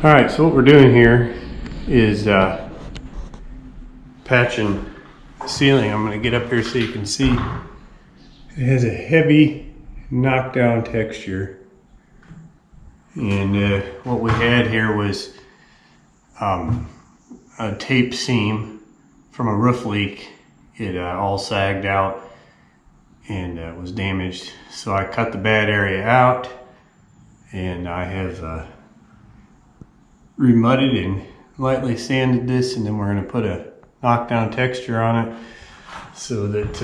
All right, so what we're doing here is patching the ceiling. I'm going to get up here so you can see. It has a heavy knockdown texture. And what we had here was a tape seam from a roof leak. It all sagged out and was damaged. So I cut the bad area out, and I have remudded and lightly sanded this, and then we're going to put a knockdown texture on it so that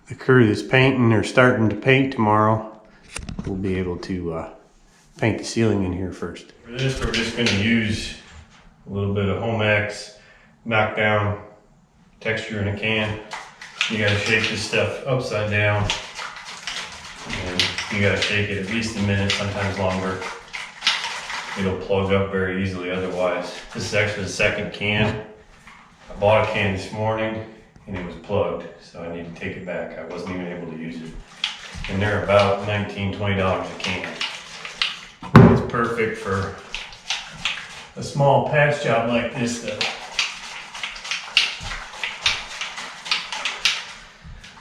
the crew that's painting or starting to paint tomorrow will be able to paint the ceiling in here first. For this, we're just going to use a little bit of Homex knockdown texture in a can. You got to shake this stuff upside down, and you got to shake it at least a minute, sometimes longer. It'll plug up very easily otherwise. This is actually the second can. I bought a can this morning and it was plugged, so I need to take it back. I wasn't even able to use it. And they're about $19, $20 a can. It's perfect for a small patch job like this though.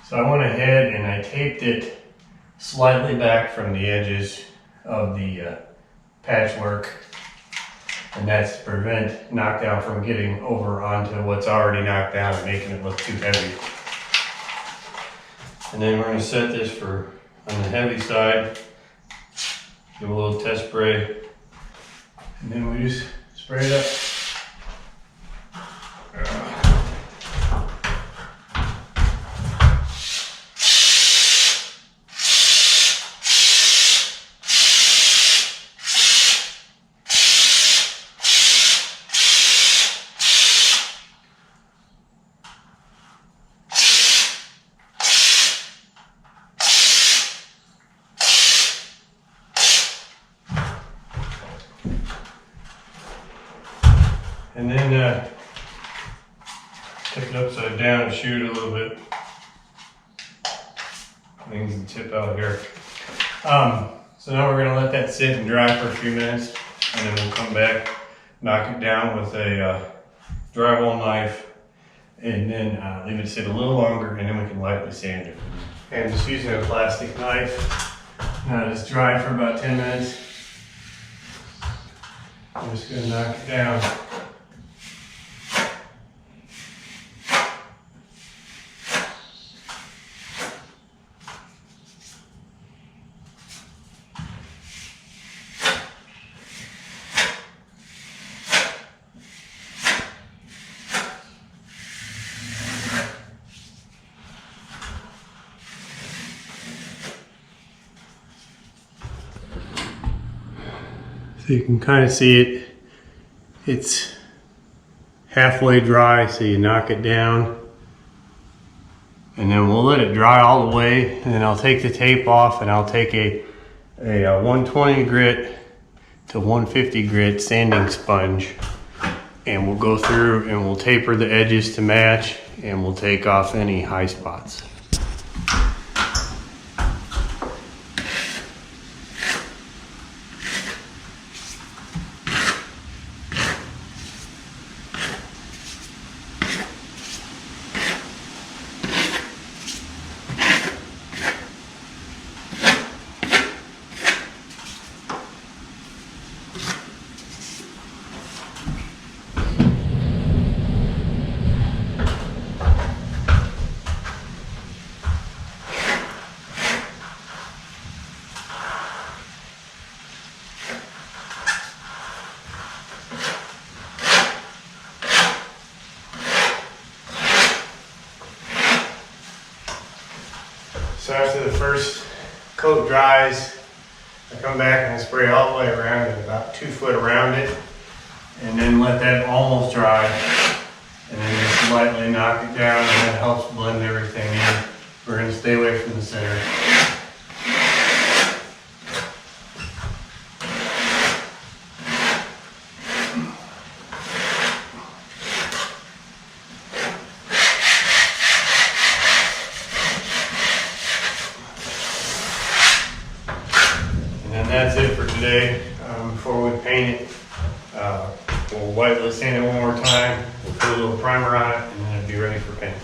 So I went ahead and I taped it slightly back from the edges of the patchwork, and that's to prevent knockdown from getting over onto what's already knocked down and making it look too heavy. And then we're going to set this for on the heavy side, give a little test spray, and then we just spray it up. And then tip it upside down and shoot it a little bit. Things can tip out here. So now we're going to let that sit and dry for a few minutes, and then we'll come back, knock it down with a drywall knife, and then leave it sit a little longer, and then we can lightly sand it. And I'm just using a plastic knife. Now it's dry for about 10 minutes. I'm just going to knock it down. So you can kind of see it, it's halfway dry, so you knock it down. And then we'll let it dry all the way, and then I'll take the tape off and I'll take a 120 grit to 150 grit sanding sponge, and we'll go through and we'll taper the edges to match, and we'll take off any high spots. So after the first coat dries, I come back and I spray all the way around it, about 2 foot around it, and then let that almost dry, and then just lightly knock it down, and that helps blend everything in. We're going to stay away from the center. that's it for today. Before we paint it, we'll sand it one more time. We'll put a little primer on it, and then it'll be ready for paint.